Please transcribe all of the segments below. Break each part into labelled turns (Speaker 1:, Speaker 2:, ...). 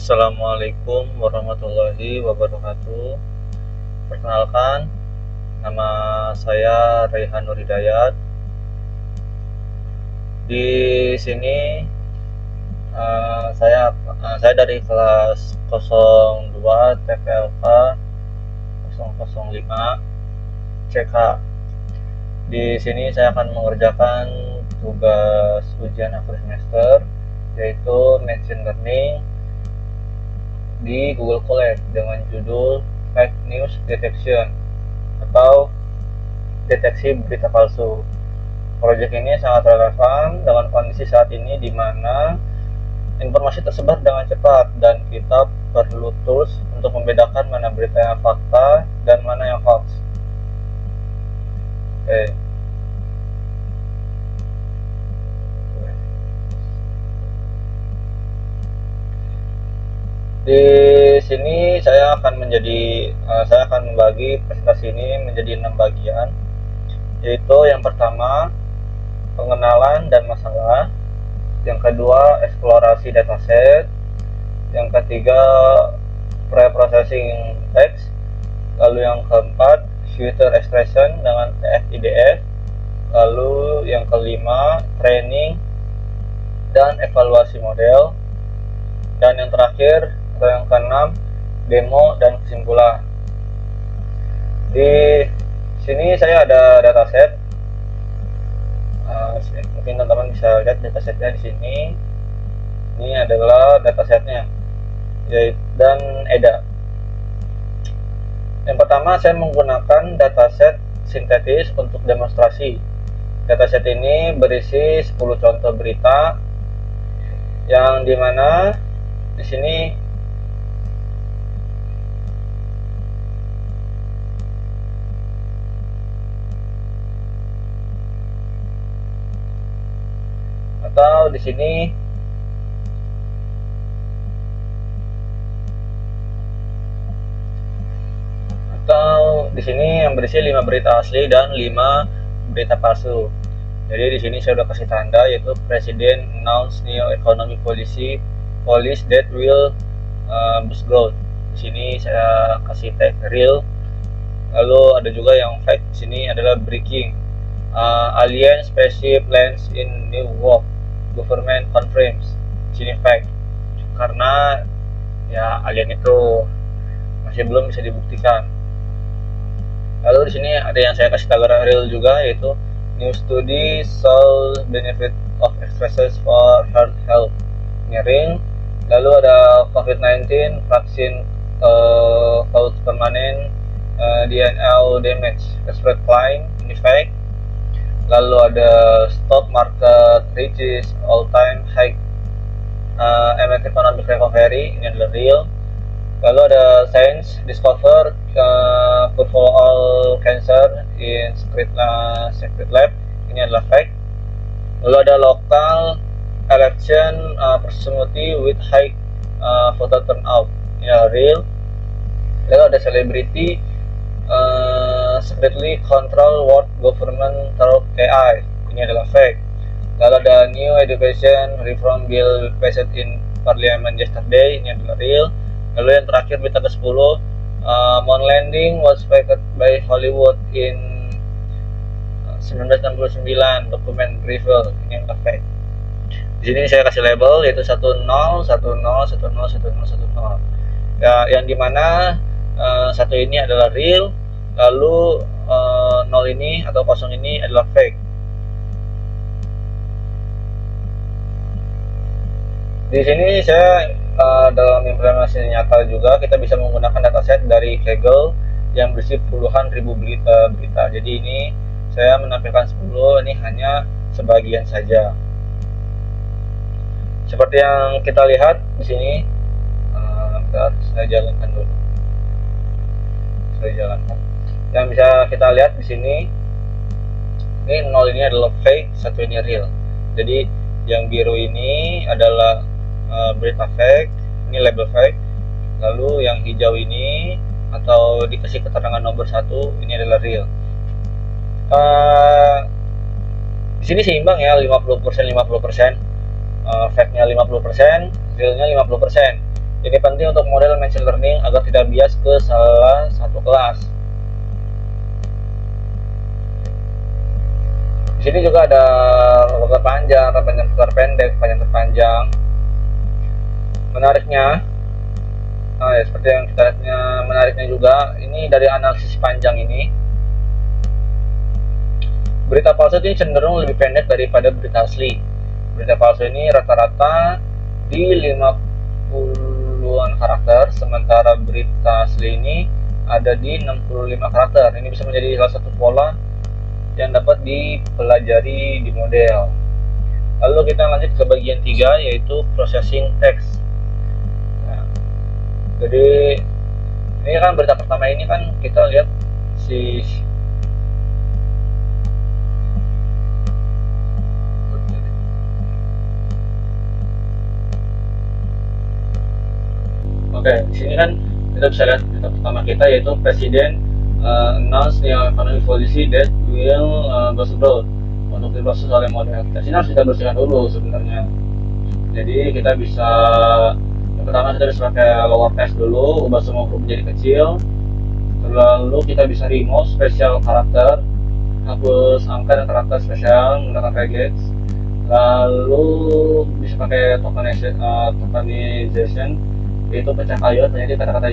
Speaker 1: Assalamualaikum warahmatullahi wabarakatuh. Perkenalkan, nama saya Raihan Nur Hidayat. Di sini saya dari kelas 02 TPLK 005 CK. Di sini saya akan mengerjakan tugas ujian akhir semester, yaitu Machine Learning di Google Colab dengan judul Fake News Detection atau deteksi berita palsu. Proyek ini sangat relevan dengan kondisi saat ini di mana informasi tersebar dengan cepat dan kita perlu tools untuk membedakan mana berita yang fakta dan mana yang hoax. Oke. Di sini saya akan membagi presentasi ini menjadi 6 bagian, yaitu yang pertama pengenalan dan masalah, yang kedua eksplorasi dataset, yang ketiga pre-processing text, lalu yang keempat future expression dengan TF-IDF, lalu yang kelima training dan evaluasi model, dan yang terakhir atau yang keenam demo dan kesimpulan. Di sini saya ada dataset. Mungkin teman-teman bisa lihat datasetnya di sini. Ini adalah datasetnya, dan EDA. Yang pertama saya menggunakan dataset sintetis untuk demonstrasi. Dataset ini berisi 10 contoh berita, yang dimana di sini atau di sini yang berisi 5 berita asli dan 5 berita palsu. Jadi di sini saya udah kasih tanda, yaitu Presiden announce new economic policy that will boost growth. Di sini saya kasih tag real. Lalu ada juga yang fake. Di sini adalah breaking. Alien spaceship lands in New York. Government confirms. Di sini fake. Karena ya alien itu masih belum bisa dibuktikan. Lalu di sini ada yang saya kasih tag real juga, yaitu new study show benefit of exercise for heart health. Ini real. Lalu ada COVID-19 vaksin cause permanent DNA damage respect claim, ini fake. Lalu ada stock market reaches all time high amid economic recovery, ini adalah real. Lalu ada science discover cure for all cancer in secret lab, ini adalah fake. Lalu ada local election proximity with high voter turnout, ini adalah real. Lalu ada celebrity secretly control world government through AI, ini adalah fake. Lalu ada new education reform bill passed in parliament yesterday, ini adalah real. Lalu yang terakhir berita ke-10, moon landing was faked by Hollywood in 1969, dokumen reveal, ini adalah fake. Di sini saya kasih label, yaitu 10 10 10 10 10. Ya, yang dimana satu ini adalah real, lalu 0 ini atau 0 ini adalah fake. Di sini saya dalam implementasi nyata juga kita bisa menggunakan dataset dari Kaggle yang berisi puluhan ribu berita. Jadi ini saya menampilkan 10, ini hanya sebagian saja. Seperti yang kita lihat di sini, bentar, saya jalankan dulu. Yang bisa kita lihat di sini, ini 0 ini adalah fake, 1 ini real. Jadi yang biru ini adalah berita fake, ini label fake. Lalu yang hijau ini atau dikasih keterangan nomor 1, ini adalah real. Di sini seimbang ya, 50% 50%. Fake-nya 50%, realnya 50%. Ini penting untuk model machine learning agar tidak bias ke salah satu kelas. Di sini juga ada rapor panjang, rapor pendek, panjang terpanjang. Menariknya, ya, seperti yang kita lihatnya, menariknya juga ini dari analisis panjang ini, berita palsu ini cenderung lebih pendek daripada berita asli. Berita palsu ini rata-rata di 50-an karakter, sementara berita asli ini ada di 65 karakter. Ini bisa menjadi salah satu pola yang dapat dipelajari di model. Lalu kita lanjut ke bagian 3, yaitu processing text. Nah, jadi ini kan berita pertama ini kan kita lihat si Oke, di sini kan kita bisa lihat berita pertama kita, yaitu Presiden announce new economic policy that will goes abroad untuk diproses oleh model. Di sini harus kita bersihkan dulu sebenarnya. Jadi kita bisa, yang pertama kita bisa pakai lower text dulu, ubah semua huruf menjadi kecil. Lalu kita bisa remove special karakter, hapus angka dan karakter spesial menggunakan regex. Lalu bisa pakai tokenization, yaitu pecah kayut menjadi kata-kata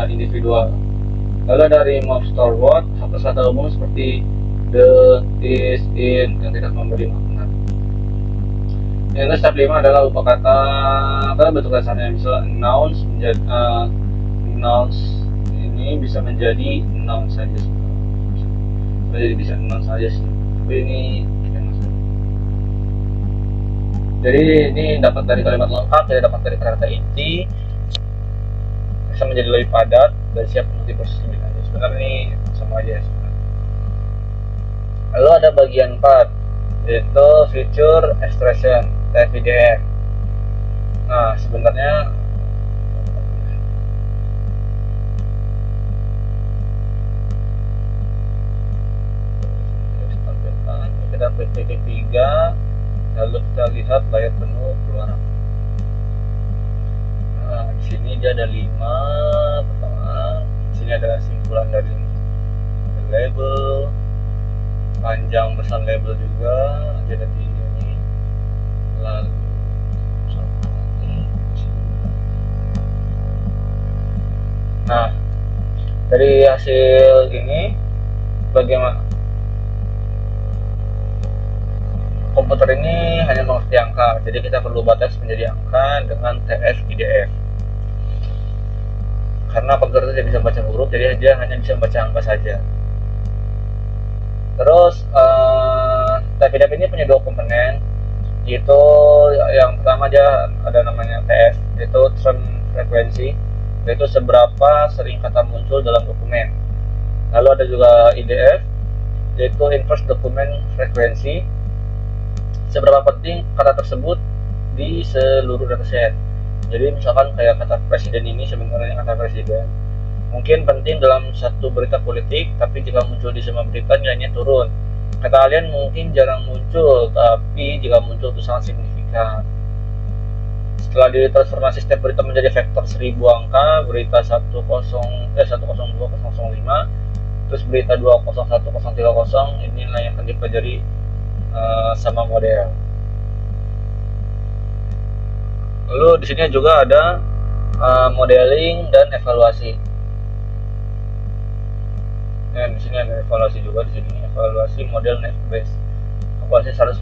Speaker 1: individual. Lalu ada remove store word, hapus kata umum seperti the, is, in yang tidak memberi makna. Yang step 5 adalah ubah kata bentuk dasarnya, misalnya announce menjadi announce ini bisa menjadi noun saja, jadi bisa noun saja sih, tapi ini jadi ini dapat dari kalimat lengkap, tidak dapat dari kata inti, bisa menjadi lebih padat dan siap untuk diproses lebih lanjut. Sebenarnya ini sama aja sebenarnya. Lalu ada bagian 4, yaitu feature extraction TF-IDF. Nah, sebenarnya kita klik titik 3, lalu kita lihat layar penuh keluar. Nah, di sini dia ada 5. Pertama, di sini ada simpulan dari label, panjang besar label juga ada di ini. Lalu nah, dari hasil ini bagaimana komputer ini hanya mengerti angka, jadi kita perlu batas menjadi angka dengan TF-IDF. Karena komputer tidak bisa baca huruf, jadi dia hanya bisa membaca angka saja. Terus TF-IDF ini punya 2 komponen, yaitu yang pertama dia ada namanya TF, yaitu term frekuensi, yaitu seberapa sering kata muncul dalam dokumen. Lalu ada juga IDF, yaitu inverse document frekuensi, seberapa penting kata tersebut di seluruh dataset. Jadi misalkan kayak kata presiden ini, sebenarnya kata presiden mungkin penting dalam satu berita politik, tapi jika muncul di semua berita nilainya turun. Kata alien mungkin jarang muncul, tapi jika muncul itu sangat signifikan. Setelah ditransformasi setiap berita menjadi vektor 1000 angka, berita 102.005, terus berita 201.030, ini nilai yang akan dipelajari sama model. Lalu di sini juga ada modeling dan evaluasi. Nah, di sini ada evaluasi juga, di sini evaluasi model net base. Evaluasi 100%.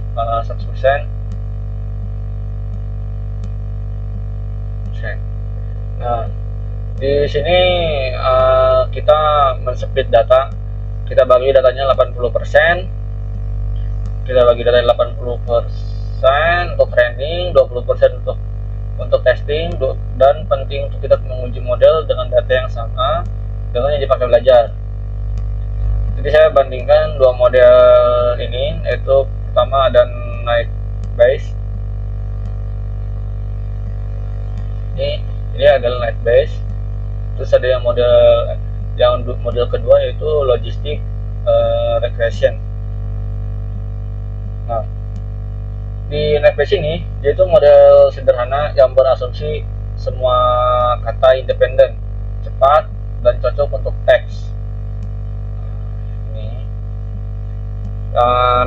Speaker 1: Nah, di sini kita men-split data. Kita bagi datanya 80%. Kita bagi data 80% untuk training, 20% untuk testing, dan penting untuk kita menguji model dengan data yang sama dengan yang dipakai belajar. Jadi saya bandingkan 2 model ini, yaitu pertama ada Night Base. Ini adalah Night Base. Terus ada yang model kedua, yaitu Logistic Regression. Nah, di Night Base ini, yaitu model sederhana yang berasumsi semua kata independen, cepat, dan cocok untuk teks. Ini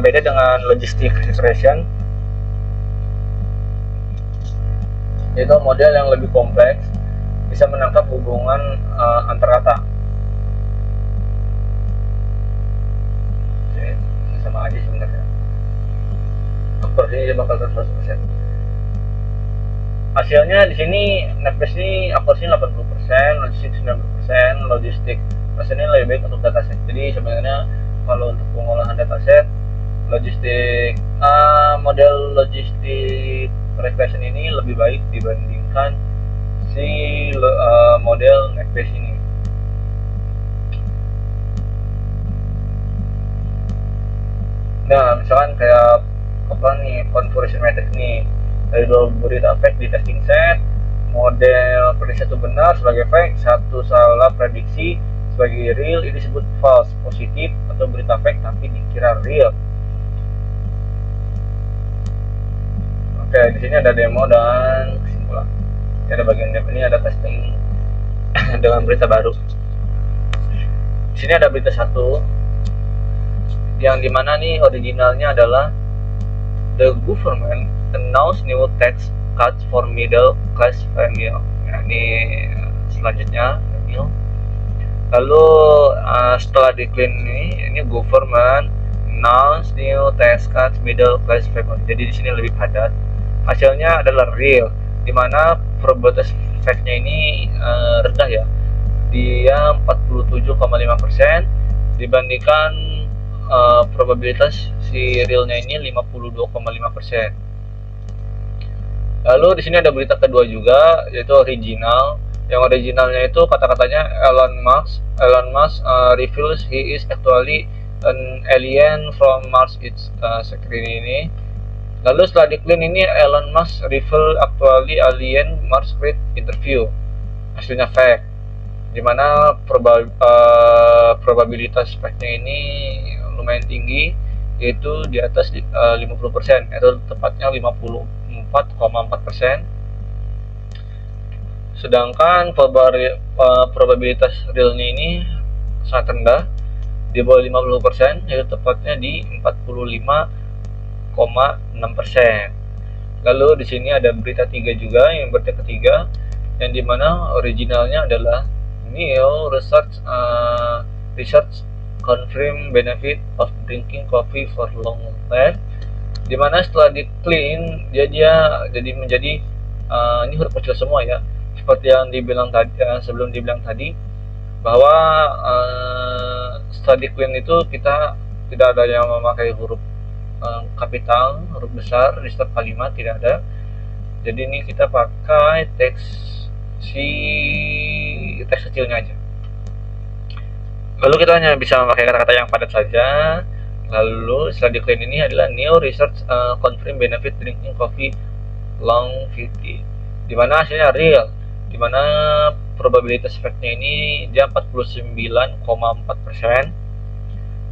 Speaker 1: beda dengan logistic regression, yaitu model yang lebih kompleks, bisa menangkap hubungan antar kata. Oke, sama aja sebenarnya. Akurasinya bakal 100%. Hasilnya di sini Netbase ini akurasinya 80%, logistik 90%, logistik rasanya lebih baik untuk dataset. Jadi sebenarnya kalau untuk pengolahan dataset, logistik model logistik regression ini lebih baik dibandingkan si model Netbase ini. Nah, misalkan kayak apa nih, conversion matrix nih, dari 2 berita fake di testing set, model prediksi satu benar sebagai fake, satu salah prediksi sebagai real, ini disebut false positif, atau berita fake tapi dikira real. Oke, di sini ada demo dan kesimpulan. Ini ada bagian demo, ini ada testing dengan berita baru. Di sini ada berita satu, yang dimana nih originalnya adalah the government announced new tax cuts for middle class family. Nah, ini selanjutnya family. Lalu setelah di clean ini government announced new tax cuts middle class family. Jadi di sini lebih padat. Hasilnya adalah real, dimana probabilitas fake-nya ini rendah ya. Dia 47,5% dibandingkan probabilitas si realnya ini 52,5%. Lalu di sini ada berita kedua juga, yaitu original. Yang originalnya itu kata-katanya Elon Musk reveals he is actually an alien from Mars. It's screen ini. Lalu setelah di clean ini Elon Musk reveal actually alien Mars great interview. Hasilnya fake, dimana probabilitas fake-nya ini lumayan tinggi, yaitu di atas 50%, yaitu tepatnya 54,4%. Sedangkan probabilitas realnya ini sangat rendah, di bawah 50%, yaitu tepatnya di 45,6%. Lalu di sini ada berita 3 juga, yang berita ketiga, yang dimana originalnya adalah new research confirm benefit of drinking coffee for long life, dimana setelah di clean dia jadi menjadi ini huruf kecil semua ya, seperti yang dibilang tadi, sebelum dibilang tadi bahwa setelah di clean itu kita tidak ada yang memakai huruf kapital, huruf besar di setiap kalimat, tidak ada. Jadi ini kita pakai teks kecilnya aja. Lalu kita hanya bisa memakai kata-kata yang padat saja. Lalu setelah di clean ini adalah new research confirm benefit drinking coffee long 50, dimana hasilnya real, dimana probabilitas efeknya ini dia 49,4%.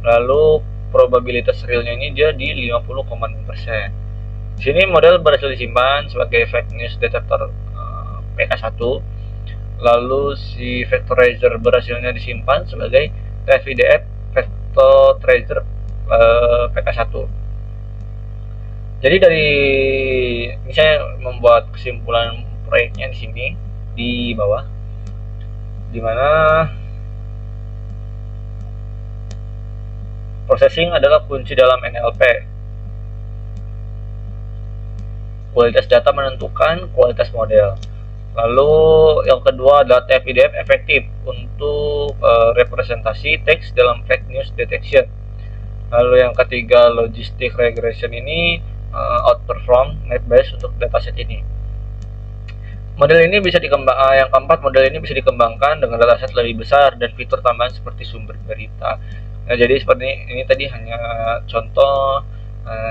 Speaker 1: Lalu probabilitas realnya ini dia di 50,6%. Di sini model berhasil disimpan sebagai fake news detector PK1. Lalu si vectorizer berhasilnya disimpan sebagai TF-IDF vectorizer PK1. Jadi dari ini saya membuat kesimpulan proyeknya di sini di bawah, dimana processing adalah kunci dalam NLP. Kualitas data menentukan kualitas model. Lalu yang kedua adalah TF-IDF efektif untuk representasi teks dalam fake news detection. Lalu yang ketiga logistic regression ini outperform Netbase untuk dataset ini. Model ini bisa yang keempat, model ini bisa dikembangkan dengan dataset lebih besar dan fitur tambahan seperti sumber berita. Nah, jadi seperti ini tadi hanya contoh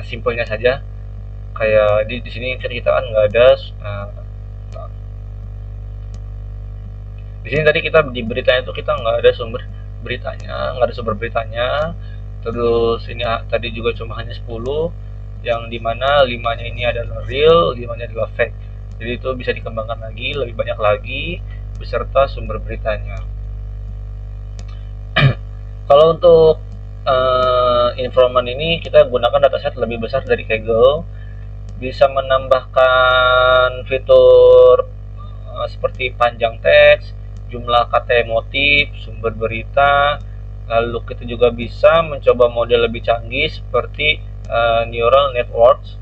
Speaker 1: simpelnya saja. Kayak di sini kita kan nggak ada di sini tadi kita di beritanya itu kita nggak ada sumber beritanya, terus ini tadi juga cuma hanya 10, yang dimana 5-nya ini adalah real, 5-nya adalah fake. Jadi itu bisa dikembangkan lagi, lebih banyak lagi, beserta sumber beritanya. Kalau untuk informan ini kita gunakan dataset lebih besar dari Kaggle, bisa menambahkan fitur seperti panjang teks, jumlah kata motif, sumber berita. Lalu kita juga bisa mencoba model lebih canggih seperti neural networks.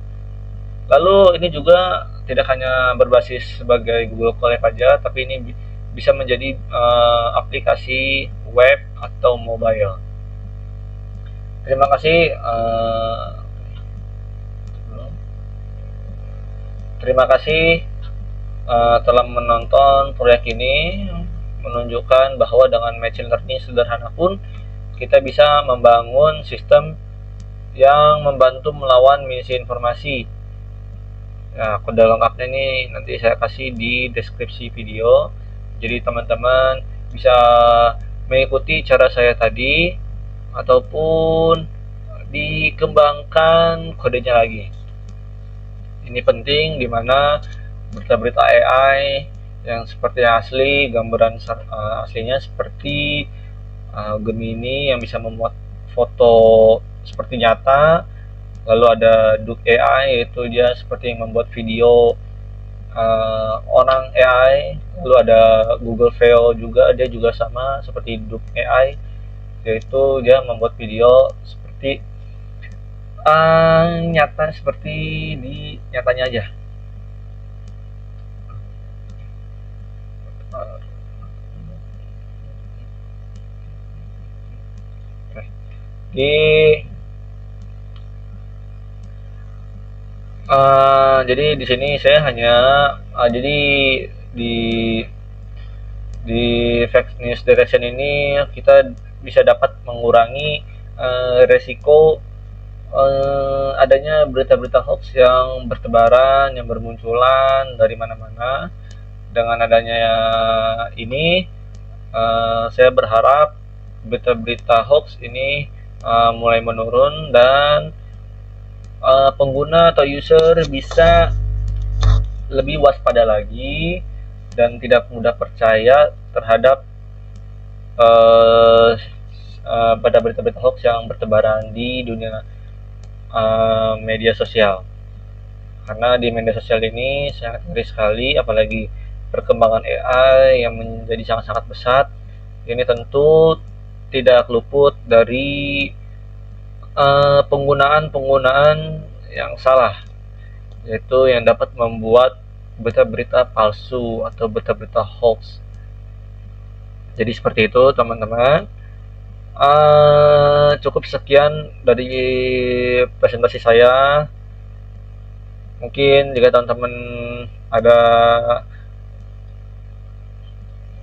Speaker 1: Lalu ini juga tidak hanya berbasis sebagai Google Colab aja, tapi ini bisa menjadi aplikasi web atau mobile. Terima kasih. Terima kasih telah menonton proyek ini. Menunjukkan bahwa dengan machine learning sederhana pun kita bisa membangun sistem yang membantu melawan misinformasi. Nah, kode lengkapnya ini nanti saya kasih di deskripsi video. Jadi teman-teman bisa mengikuti cara saya tadi ataupun dikembangkan kodenya lagi. Ini penting dimana berita-berita AI yang seperti asli, gambaran aslinya seperti Gemini yang bisa membuat foto seperti nyata. Lalu ada Duke AI, yaitu dia seperti yang membuat video orang AI. Lalu ada Google Veo juga, dia juga sama seperti Duke AI, yaitu dia membuat video seperti nyata, seperti di nyatanya aja. Jadi di sini saya hanya jadi di fake news detection ini kita bisa dapat mengurangi resiko adanya berita-berita hoax yang bertebaran, yang bermunculan dari mana-mana. Dengan adanya ini, saya berharap berita-berita hoax ini mulai menurun dan pengguna atau user bisa lebih waspada lagi dan tidak mudah percaya terhadap pada berita-berita hoax yang bertebaran di dunia media sosial. Karena di media sosial ini sangat ngeri sekali, apalagi perkembangan AI yang menjadi sangat-sangat pesat. Ini tentu tidak luput dari penggunaan yang salah, yaitu yang dapat membuat berita-berita palsu atau berita-berita hoax. Jadi seperti itu teman-teman. Cukup sekian dari presentasi saya. Mungkin jika teman-teman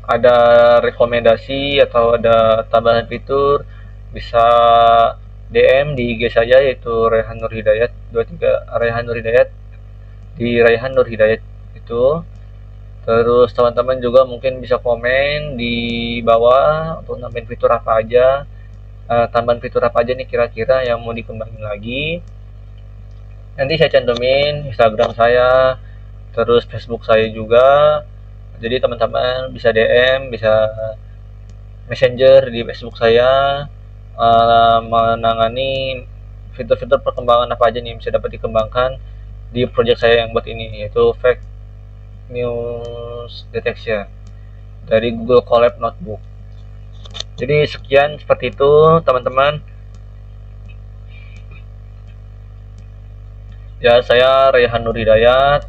Speaker 1: ada rekomendasi atau ada tambahan fitur, bisa DM di IG saya, yaitu Raihan Nur Hidayat 23, Raihan Nur Hidayat di Raihan Nur Hidayat itu. Terus teman-teman juga mungkin bisa komen di bawah untuk nambahin fitur apa aja, tambahan fitur apa aja nih kira-kira yang mau dikembangin lagi. Nanti saya cantumin Instagram saya, terus Facebook saya juga. Jadi teman-teman bisa DM, bisa Messenger di Facebook saya, menangani fitur-fitur perkembangan apa aja nih yang bisa dapat dikembangkan di project saya yang buat ini, yaitu fake news detection dari Google Colab Notebook. Jadi sekian, seperti itu teman-teman. Ya, saya Raihan Nur Hidayat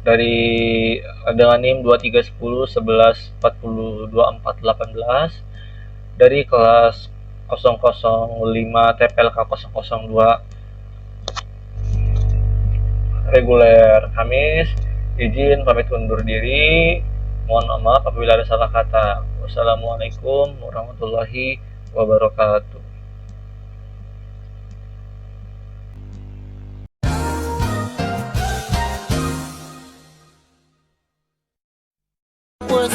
Speaker 1: dari dengan NIM 231011424818 dari kelas 005 TPLK 002 reguler Kamis. Izin pamit undur diri. Mohon maaf apabila ada salah kata. Wassalamualaikum warahmatullahi wabarakatuh.
Speaker 2: Was